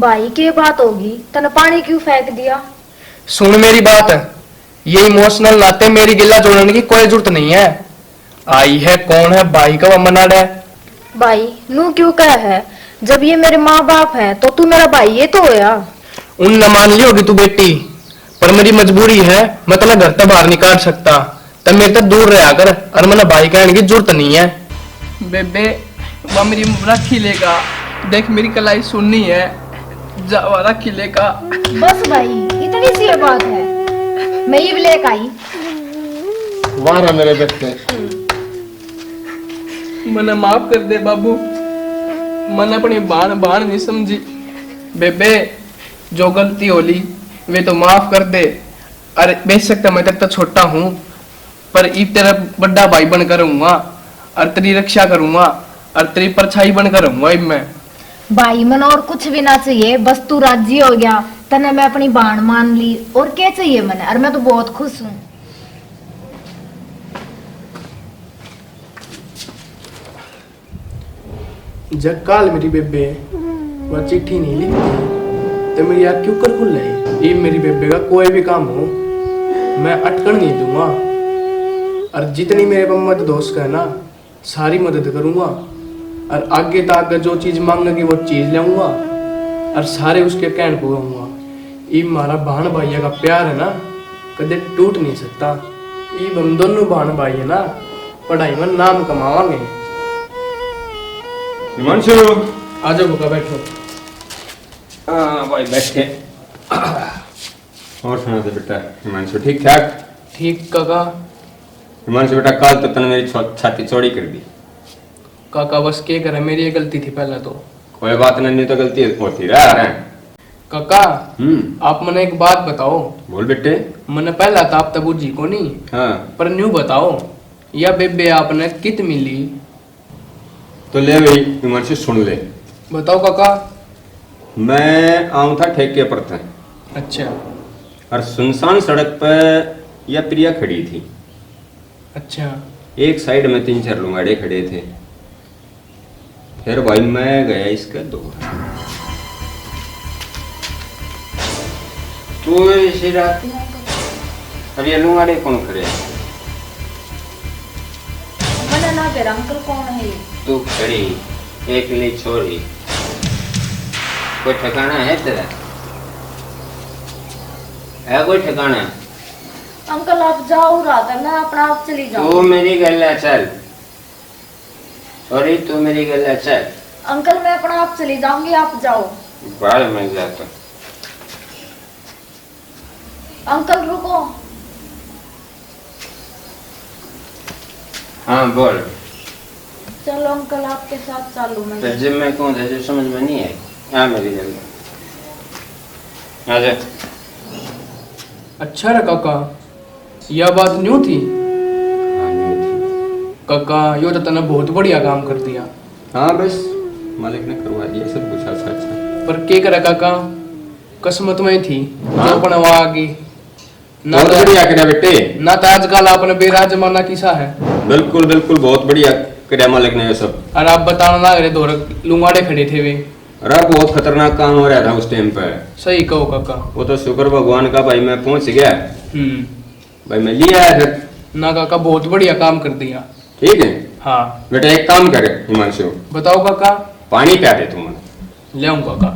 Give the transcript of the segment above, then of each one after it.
भाई की बात होगी, तने पानी क्यों फेंक दिया? सुन मेरी बात, ये इमोशनल नाते मेरी गिल्ला जोड़ने की कोई जरूरत नहीं है। आई है कौन है भाई का मना है। भाई नू क्यों कह है? जब ये मेरे माँ बाप है तो तू मेरा भाई ये तो होया। उन न मान ली होगी तू बेटी, पर मेरी मजबूरी है, मैं तेना घर तक बाहर नहीं काट सकता। तब मेरे तक दूर रहा कर, और मैंने भाई कहने की जरूरत नहीं है। बेबे वह मेरी राखी लेगा, देख मेरी कलाई सुननी है, जावा राखी लेगा। बस भाई इतनी सी बात है, मैं ये भी लेकर आई। वाह मेरे बच्चे, मने माफ कर दे बाबू, मन अपनी बाण नहीं समझी। बेबे जो गलती होली वे तो माफ कर दे। अरे बेशक मैं तेरे तो छोटा हूँ, पर इस तेरा बड़ा भाई बनकर रहूंगा, और तेरी रक्षा करूंगा, और तेरी परछाई बनकर रहूंगा। अब मैं भाई मन और कुछ भी ना चाहिए, बस तू राजी हो गया, तने मैं अपनी बाण मान ली, और क्या चाहिए मने? और मैं तो बहुत खुश हूँ। जब काल मेरी बेबे वह चिट्ठी नहीं लिखती तो मेरी यार क्यों कर खुल रही। ये मेरी बेबे का कोई भी काम हो मैं अटकन नहीं दूंगा, और जितनी मेरे मम्मद दोस्त का है ना सारी मदद करूंगा, और आगे तक जो चीज मांगेगी वो चीज लाऊंगा, और सारे उसके कहन पुगाऊंगा। ये हमारा बहन भाइया का प्यार है ना, कदे टूट नहीं सकता। ये हम दोनों बहन भाई है ना, पढ़ाई में नाम कमावांगे। हिमांशु आ जाओ बुका बैठो। हाँ भाई बैठे। और सुना दे बेटा, हिमांशु ठीक ठाक? ठीक काका। हिमांशु बेटा कल तो तने मेरी छाती चौड़ी कर दी। काका बस क्या करे, मेरी ये गलती थी पहले तो। कोई बात नहीं, तो गलती होती रहा। काका आप मने एक बात बताओ। बोल बेटे। मैंने पहला था आप तब जी को नहीं, हाँ पर न्यू बताओ या बेबे आपने कित मिली? तो ले भाई हिमांशु सुन ले। बताओ काका। मैं आऊँ था ठेके पर था, अच्छा और सुनसान सड़क पर यह प्रिया खड़ी थी। अच्छा। एक साइड में 3-4 लुंगाड़े खड़े थे। फिर भाई मैं गया इसका दौर। तू इसी रात अब ये लुंगाड़े कौन खड़े? मैंने ना कह अंकल कौन है ये? तू खड़ी एकली छोरी, कोई ठिकाना है तेरा? है कोई ठिकाना? अंकल आप जाओ रहा था, मैं अपना आप चली तू जाऊँ। मेरी गल्ला चल, सॉरी तू मेरी गल्ला चल। अंकल मैं अपना आप चली जाऊंगी, आप जाओ। बाल में जाता। अंकल रुको। हाँ बोल। चलो अंकल आपके साथ चालू मैं। तो जब मैं कौन था जो समझ में नहीं आई। हाँ मेरी जल्दी आ जा। अच्छा रे काका, यह बात न्यू थी। हाँ न्यू थी। काका यो तो तने बहुत बढ़िया काम कर दिया। हाँ बस मालिक ने करवा दिया सब कुछ अच्छा अच्छा। पर क्या करे काका, किस्मत में थी हाँ। तो अपन वहाँ आ गई ना। बहुत बढ़िया करा बेटे। ना तो आजकल आपने बेराज जमाना किसा है। बिल्कुल बिल्कुल बहुत बढ़िया करा मालिक ने ये सब। और आप बताना ना रहे दो लुंगाड़े खड़े थे वे। अरे बहुत खतरनाक काम हो रहा था उस टाइम पे। सही कहो काका। वो तो शुक्र भगवान का भाई मैं पहुंच गया। भाई मैं लिया आया फिर। ना काका बहुत बढ़िया काम कर दिया। ठीक है हाँ बेटा एक काम करे हिमांशु, बताओ काका। पानी पिया दे तू मुझे। ले आऊं काका।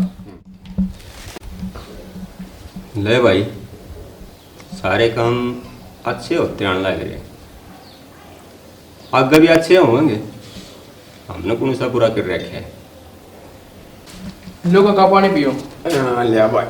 ले भाई, सारे काम अच्छे होते आने लग रहे, आगे भी अच्छे होंगे। हमने कौन सा पूरा कर रखा है। लो काका पानी पियो। हाँ ले भाई।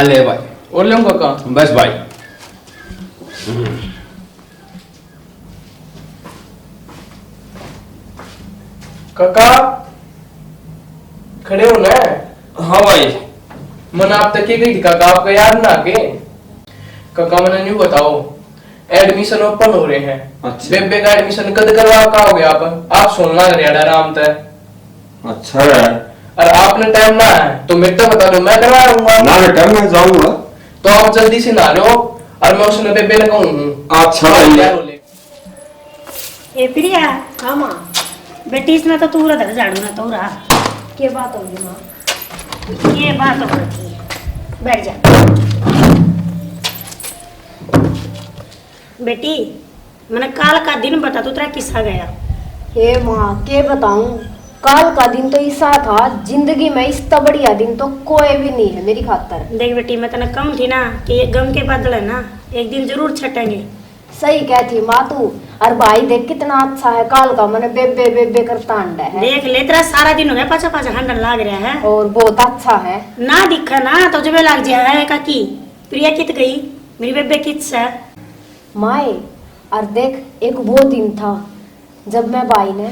ले भाई। और ले आऊं काका। बस भाई। काका खड़े हो ना? हाँ भाई। मन आप तक गई थी काका, आपका याद ना के? काका मैंने न्यू बताओ, एडमिशन ओपन हो रहे हैं। अच्छा। बेबे का एडमिशन कद करवा का हो गया? आप सुनना करिए आराम तय। अच्छा है। अरे आपने टाइम ना है तो मेरे को बता दो, मैं करवा दूंगा। ना बेटा मैं जाऊंगा। तो आप जल्दी से नहा लो और मैं उसने बेबे ने कहूँ। अच्छा भाई। ए प्रिया, हाँ माँ। बेटी इसमें तो तू रहा झाड़ू ना तो रहा। क्या बात होगी माँ? ये बात हो रही है, बैठ जा। बेटी मैंने काल का दिन बता, तू तेरा किस्सा गया। हे माँ के बताऊं, काल का दिन तो ऐसा था, जिंदगी में इसका बढ़िया दिन तो कोई भी नहीं है मेरी खातर। देख बेटी, मैं तेने कम थी ना कि ये गम के बादल है ना, एक दिन जरूर छटेंगे। सही कहती माँ तू। और भाई देख कितना अच्छा है, काल का मैंने बेबे बेबे करता अंडा है। देख ले, तेरा सारा दिन हो गया पाछा पाछा हंडन लाग रहा है और बहुत अच्छा है। ना दिखा ना तो जब लाग जाए है काकी। प्रिया कित गई, मेरी बेबे कित से। माए और देख, एक वो दिन था जब मैं भाई ने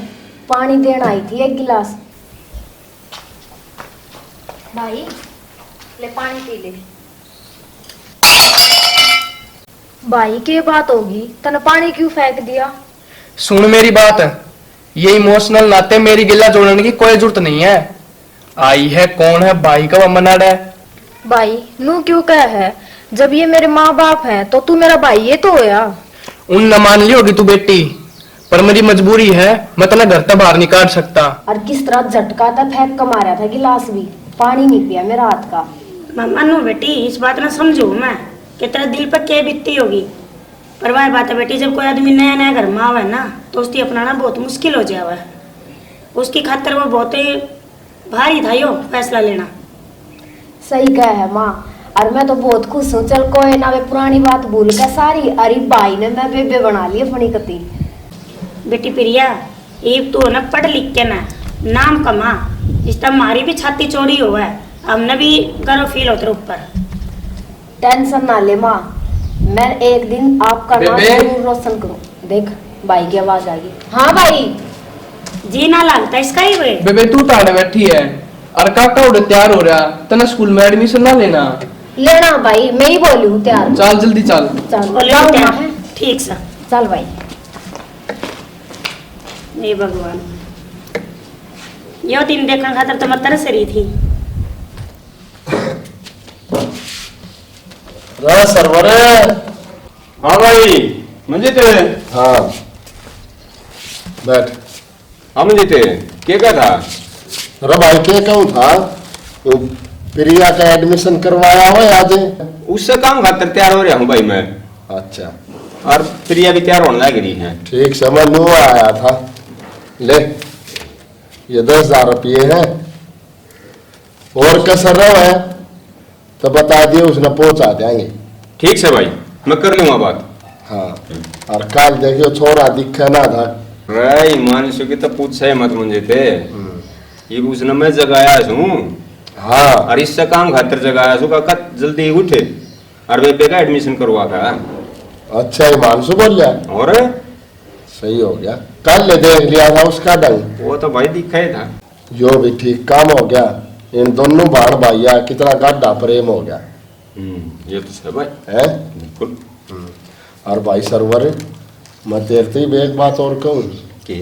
पानी देने आई थी एक गिलास। भाई ले पानी पी ले। भाई की बात होगी, तने पानी क्यों फेंक दिया? सुन मेरी बात, ये इमोशनल नाते मेरी गिल्ला जोड़ने की कोई जरूरत नहीं है। आई है कौन है भाई का मनाड़ा है। भाई नू क्यों कह है, जब ये मेरे माँ बाप है तो तू मेरा भाई ये तो होया। उन न मान ली होगी तू बेटी, पर मेरी मजबूरी है, मैं तेना घर तक बाहर नहीं काट सकता। और किस तरह झटका था, फेंक कर मारा था गिलास भी, पानी नहीं पिया मेरा हाथ का। मैं मानू बेटी, इस बात ना समझू मैं कि तेरा दिल पर क्या बीतती होगी। पर वह बात है बेटी, जब कोई आदमी नया नया घर में आवे ना तो उसकी अपनाना बहुत मुश्किल हो जावा है। उसकी खातिर वो बहुत ही भारी था यो फैसला लेना। सही कह है माँ, और मैं तो बहुत खुश हूँ। चल कोई ना, वे पुरानी बात भूल के सारी, अरे भाई ने मैं बेबे बना ली अपनी कती। बेटी प्रिया, एक तो ना पढ़ लिख के ना नाम कमा, इस टाइम हमारी भी छाती चौड़ी हुआ है, हमने भी गर्व फील होता ऊपर। टेंशन ना ले माँ, मैं एक दिन आपका नाम बेबे। जरूर रोशन करूँ। देख भाई की आवाज आ गई। हाँ भाई। जी ना लगता इसका ही वे। बेबे तू ताड़े बैठी है और काका उड़े तैयार हो रहा, तना स्कूल में एडमिशन ना लेना। लेना भाई, मैं ही बोली हूँ तैयार। चल जल्दी चल। चल बोले जाओ क्या? माँ, है? ठीक सा। चल भाई। हे भगवान, यो दिन देखने खातर तो मैं तरस रही थी। सरवर। हाँ भाई मंजित। हाँ बैठ। हाँ मंजित, क्या था? अरे भाई क्या कहूँ था, वो प्रिया का एडमिशन करवाया हो आज। उससे काम खातर तैयार हो रहा हूँ भाई मैं। अच्छा और प्रिया भी तैयार होने लग रही है। ठीक समझ लो, आया था। ले ये 10,000 रुपये है, और कसर रहा है तो बता दिए, उसने पहुंचा देंगे। ठीक से भाई, मैं कर लूंगा बात। हाँ और कल देखियो छोरा दिखा ना था। रे मानसु की तो पूछ है मत मंजित, ये उसने मैं जगाया हूँ। हाँ और इससे काम खातर जगाया हूँ काका, जल्दी उठे और बेबे का एडमिशन करवा का। अच्छा ही मानसू बोल लिया, और सही हो गया। कल ले देख लिया था उसका डंग, वो तो भाई दिखा ही था। जो भी ठीक काम हो गया। इन दोनों भाण भाइया कितना गाढ़ा प्रेम हो गया ये तो है भाई, है। बिल्कुल। और भाई सरवर, मैं तेरे से भी एक बात और कहूँ के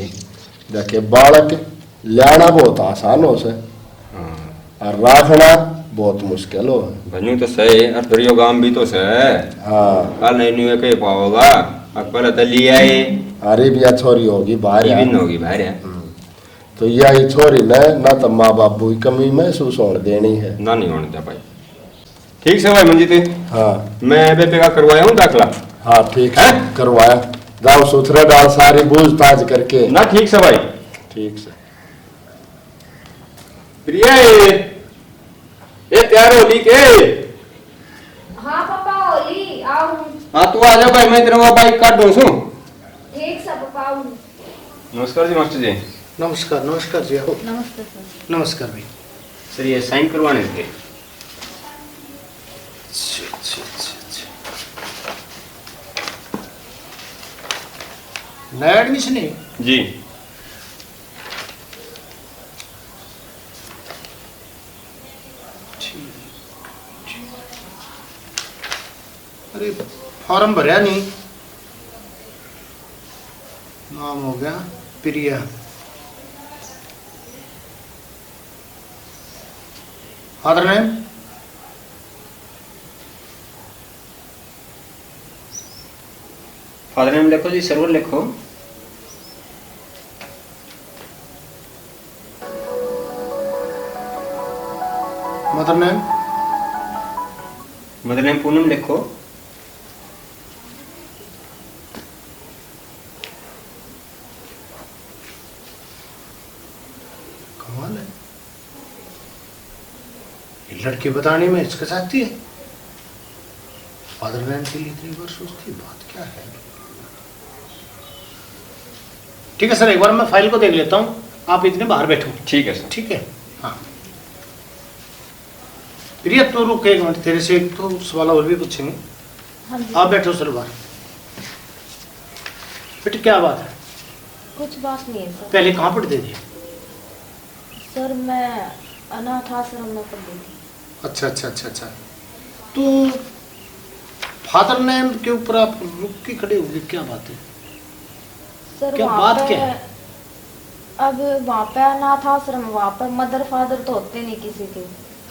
देखे, बालक लाना बहुत आसान हो से हाँ और रखना बहुत मुश्किल हो। बनू तो सही, और फिर यो गांव भी तो सही। हाँ कल नहीं नहीं कहीं पाओगा, अब पहले तो लिया है, अरे भी छोरी होगी बाहर ये भी यार। होगी बाहर है। तो यही छोरी ने ना तो माँ बापू की कमी महसूस होने देनी है। ना नहीं होने दे भाई। ठीक से भाई मंजित, हाँ मैं बेबे का करवाया हूँ दाखला। हाँ ठीक है? है करवाया, जाओ सुथरे डाल सारी पूछताछ करके। ना ठीक से भाई। ठीक से। प्रिया ये तैयार हो ली के? हाँ पापा होली आओ। हाँ तू आ जा भाई, मैं तेरा बाइक काट दूँ सू। ठीक सब पापा आओ। नमस्कार जी मास्टर जी। नमस्कार नमस्कार जी। आओ। नमस्ते सर। नमस्कार भाई। सर ये साइन करवाने थे। नया एडमिशन है जी। अरे फॉर्म भरया नहीं, नाम हो गया Priya. Father name? Father name लिखो जी, सर्वर लिखो। Mother name? Mother name Poonam लिखो। कमाल है, ये लड़की बताने में हिचकिचाती है। फादर नेम के लिए इतनी बार सोचती है, बात क्या है? ठीक है सर, एक बार मैं फाइल को देख लेता हूँ, आप इतने बाहर बैठो। ठीक है सर। ठीक है, हाँ। प्रिया तो रुक एक मिनट, तेरे से एक तो सवाल और भी पूछेंगे। हाँ जी। आप बैठो सर बाहर। बेटे क्या बात है? कुछ बात नहीं है सर। पहले कहाँ पढ़ते थे? सर मैं अनाथ आश्रम में पढ़ी थी। अच्छा अच्छा अच्छा अच्छा। तो फादर नेम के ऊपर आप रुक के खड़े होगे, क्या बात है? सर क्या वहाँ बात पे क्या है? अब वहाँ पे अनाथ आश्रम, वहाँ पे मदर फादर तो होते नहीं किसी के।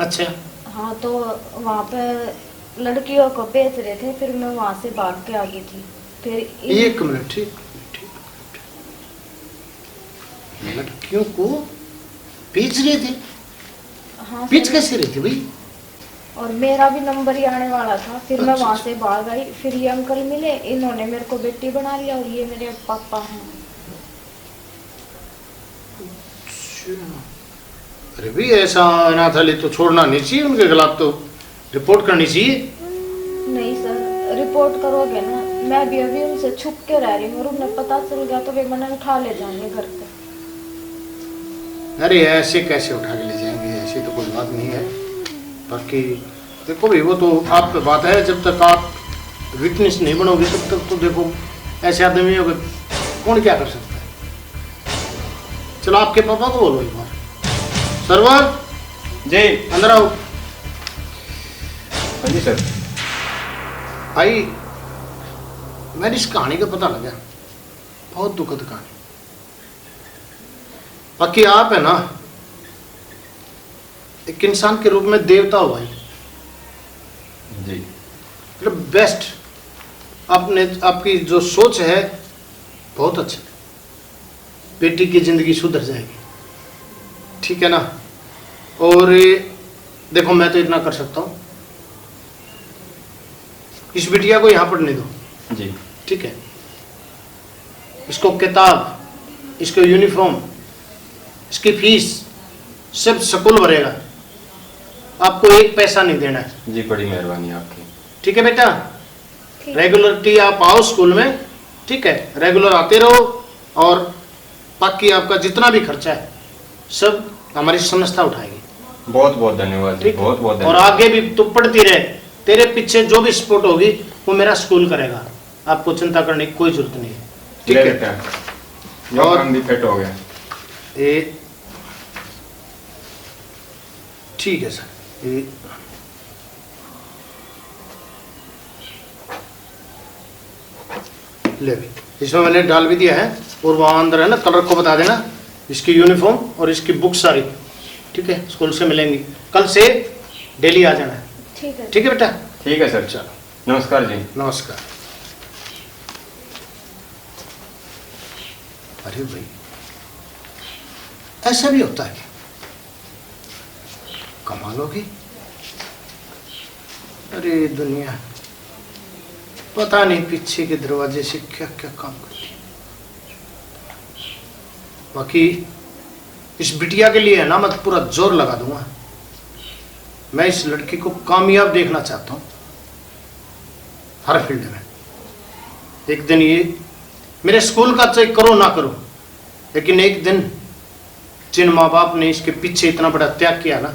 अच्छा, हाँ, तो वहाँ पे लड़कियों को बेच रहे थे, फिर मैं वहाँ से भाग के आ गई थी। फिर एक मिनट, ठीक ठीक। लड़कियों को बेच रहे थे? हाँ बेच सर, कैसे रहे थे भाई? और मेरा भी नंबर ही आने वाला था, फिर मैं अच्छा, वहाँ से भाग आई। फिर ये अंकल मिले, इन्होंने मेरे को बेटी बना लिया, और ये मेरे पापा हैं। अरे भी ऐसा अनाथालय तो छोड़ना नहीं चाहिए, उनके खिलाफ तो रिपोर्ट करनी चाहिए। नहीं सर, रिपोर्ट करोगे ना, मैं भी अभी उनसे छुप के रह रही हूँ, और उन्हें पता चल गया तो वे मैंने उठा ले जाएंगे घर पे। अरे ऐसे कैसे उठा के ले जाएंगे, ऐसी तो कोई बात नहीं है। बाकी देखो भाई, वो तो आप पे बात है, जब तक आप विटनेस नहीं बनोगे तब तक तो देखो ऐसे आदमियों को कौन क्या कर सकता है। चलो आपके पापा को बोलो एक बार। सरवर जी। अंदर आओ। हाँ जी सर। भाई मैंने इस कहानी का पता लगा, बहुत दुखद कहानी। बाकी आप है ना, एक इंसान के रूप में देवता हो भाई, जी। मतलब बेस्ट। आपने, आपकी जो सोच है बहुत अच्छा। बेटी की जिंदगी सुधर जाएगी, ठीक है ना। और देखो मैं तो इतना कर सकता हूँ, इस बिटिया को यहाँ पढ़ने दो, जी। ठीक है। इसको किताब, इसको यूनिफॉर्म, इसकी फीस सब स्कूल भरेगा, आपको एक पैसा नहीं देना है। जी, बड़ी मेहरबानी आपकी। ठीक है बेटा, ठीक। रेगुलरिटी आप आओ स्कूल में, ठीक है, रेगुलर आते रहो। और बाकी आपका जितना भी खर्चा है सब हमारी संस्था उठाएगी। बहुत बहुत धन्यवाद जी, ठीक, बहुत बहुत और धन्यवाद। आगे भी तू पढ़ती रहे, तेरे पीछे जो भी सपोर्ट होगी वो मेरा स्कूल करेगा, आपको चिंता करने की कोई जरूरत नहीं है, ठीक ले है। बेटा, जो और- काम भी फिट हो गया। ये ठीक है सर, ये ले भी, इसमें मैंने डाल भी दिया है। और वहाँ अंदर है ना, कलर को बता देना, इसकी यूनिफॉर्म और इसकी बुक सारी, ठीक है, स्कूल से मिलेंगी। कल से डेली आ जाना है, ठीक है। ठीक है बेटा। ठीक है सर, चलो, नमस्कार जी। नमस्कार। अरे भाई, ऐसा भी होता है, कमाल होगी। अरे दुनिया पता नहीं पीछे के दरवाजे से क्या क्या काम करती है। बाकी इस बिटिया के लिए है ना, मैं पूरा जोर लगा दूंगा। मैं इस लड़की को कामयाब देखना चाहता हूँ हर फील्ड में। एक दिन ये मेरे स्कूल का चाहे करो ना करो, लेकिन एक दिन जिन माँ बाप ने इसके पीछे इतना बड़ा त्याग किया ना,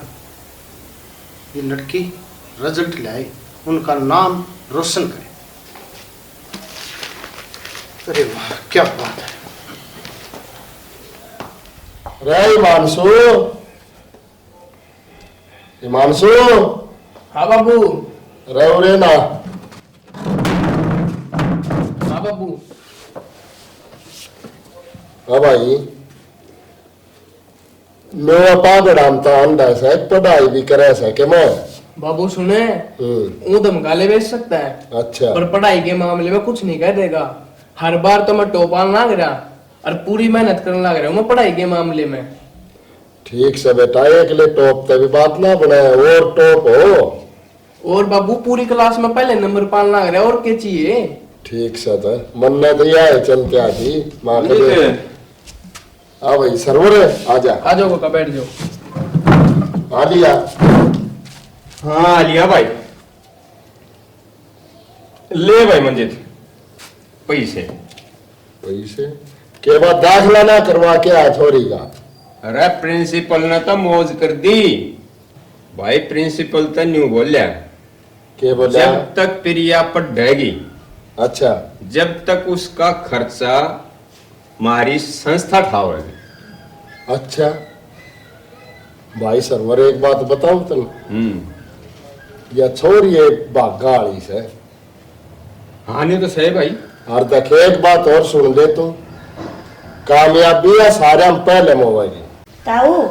ये लड़की रिजल्ट लाए, उनका नाम रोशन करे। अरे वाह, क्या बात है। रे हिमांशु, हिमांशु, हाँ बाबू। रे उरे ना। हाँ बाबू। हाँ भाई, मैं पढ़ाता अंडा से पढ़ाई भी करे सके मैं। बाबू सुने, वो धमकाले बेच सकता है, अच्छा। पर पढ़ाई के मामले में कुछ नहीं कह देगा। हर बार तो मैं टॉप लाग रहा और पूरी मेहनत करने लग रहा हूँ मैं पढ़ाई के मामले में। ठीक से बेटा, एक ले टॉप तभी बात ना बनाए और टॉप हो। और बाबू पूरी क्लास में पहले नंबर पाने लग रहा है, और क्या चाहिए। ठीक से तो मन में तो यह है चलते आजी माँ के लिए। आ भाई सरवर आजा। आ जाओ का बैठ जाओ। आ लिया। हाँ लिया भाई। ले भाई मंजित पैसे। पैसे के बाद दाखला ना करवा के आ छोरी का। अरे प्रिंसिपल ने तो मौज कर दी भाई। प्रिंसिपल तो न्यू बोलिया के बोला? जब तक प्रिया पढ़ेगी, अच्छा, जब तक उसका खर्चा हमारी संस्था उठावेगी। अच्छा भाई सरवर एक बात बताऊं तुम, या छोरी एक भागाड़ी से। हाँ नहीं तो सही भाई। और देख एक बात और सुन ले तू, कामयाबी है सारे हम पहले में होगी। ताऊ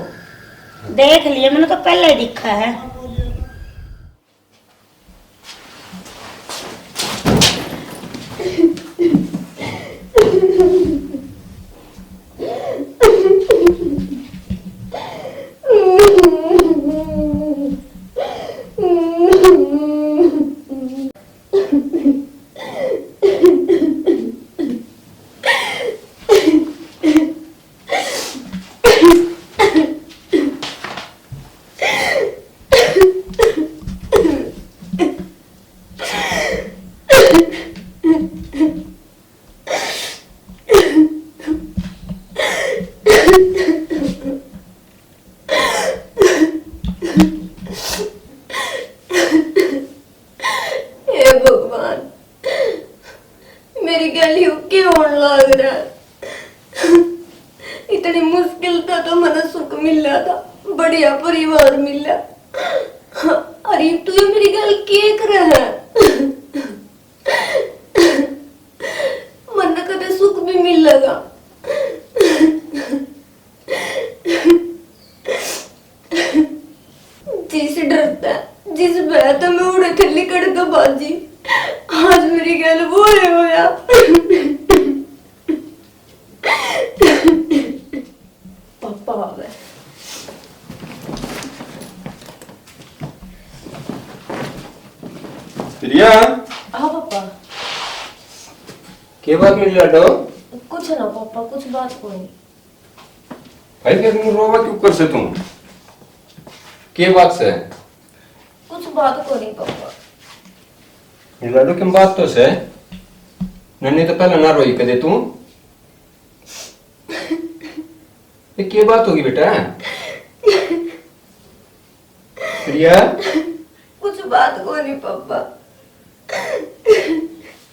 देख लिए, मैंने तो पहले ही दिखा है। हे भगवान, मेरी गली क्यों होने लग रहा है। इतनी मुश्किल था तो मैंने सुख मिला था, बढ़िया परिवार मिला। अरे तू ये मेरी गल क्या कर रहा है। मन कदे सुख भी मिलेगा। जिस डरता है, जिस बैठ में उड़े थल्ली कड़का बाजी, आज मेरी गल वो होया। पापा आ गए। प्रिया हाँ पापा। के बात मिल रहा कुछ ना पापा, कुछ बात कोई नहीं। भाई फिर मुंह रोवा क्यों कर से तुम? के बात से? कुछ बात को नहीं पापा। ये लाडो किम बात तो से? नन्ही तो पहले ना रोई कदे तू। ये के बात होगी बेटा? प्रिया कुछ बात को नहीं पापा।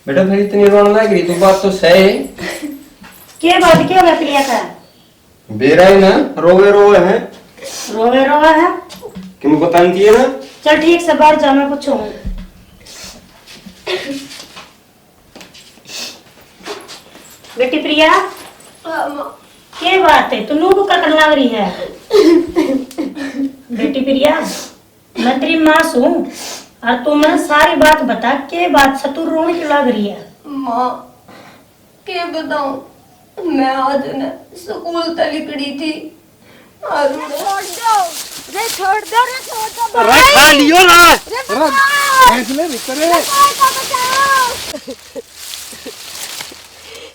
बेटा फिर इतनी रोने लग रही, तू बात तो सही। क्या बात क्या होगा प्रिया का? बेरा है ना, रोवे रोवे है। रोवे रोवा है कि मुझे बताती है ना। चल ठीक से बाहर जा, मैं पूछूं। बेटी प्रिया क्या बात है, तू नू को कर लग रही है? बेटी प्रिया मैं तेरी माँ हूँ और तू मैं सारी बात बता, के बात से तू रोने क्यों लग रही है? माँ क्या बताऊं, मैं आज न स्कूल तलिकड़ी थी और खा लियो ना।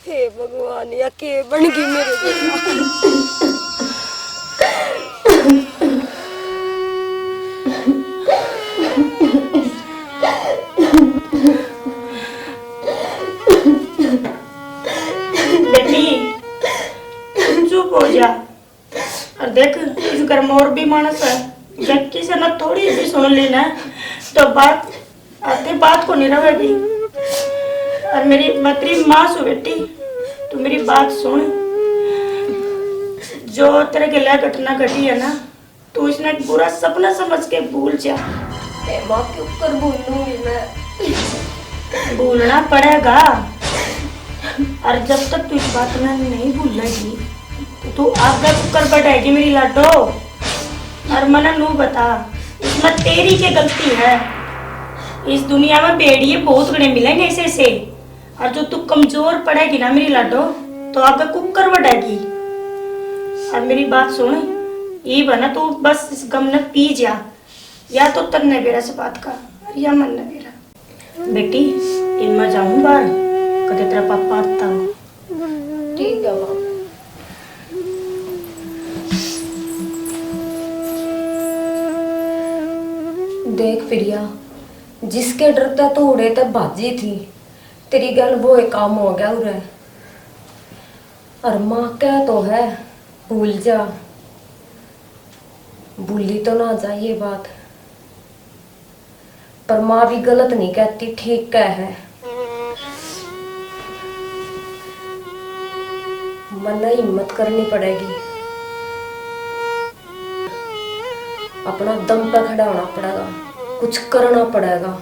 हे भगवान, या के बन गई मेरे बेटा। बेटी चुप हो जा और देख, इस घर में और भी मानस है। जब किसी ने थोड़ी भी सुन ली ना तो बात आते बात को नहीं रहेगी। और मैं तेरी माँ सु बेटी, तू मेरी बात सुन। जो तेरे के लिए घटना घटी है ना, तू इसने एक बुरा सपना समझ के भूल जा। माँ के ऊपर भूलूंगी मैं। भूलना पड़ेगा, और जब तक तू इस बात में नहीं भूलेगी तो तू आगे कुकर बढ़ाएगी मेरी लाडो। और मना नू बता, इसमें तेरी क्या गलती है? इस दुनिया में भेड़िए बहुत गणे मिलेंगे ऐसे से। और जो तू कमजोर पड़ेगी ना मेरी लाडो, तो आगे कुकर बढ़ाएगी। और मेरी बात सुन, ये बना तू बस इस गम न पी जा, या तो तक न बेरा से बात कर या मन न बेरा। बेटी इनमें जाऊं बाहर, कदे तेरा पापा आता हूँ। ठीक है माँ। देख प्रिया, जिसके डरता तो उड़े तब भाजी थी, तेरी गल वो एक काम हो गया उरे। और माँ क्या तो है, भूल जा, भूली तो ना जा ये बात। पर माँ भी गलत नहीं कहती, ठीक कह है। मन हिम्मत करनी पड़ेगी, अपना दम पे खड़ा होना पड़ेगा, कुछ करना पड़ेगा।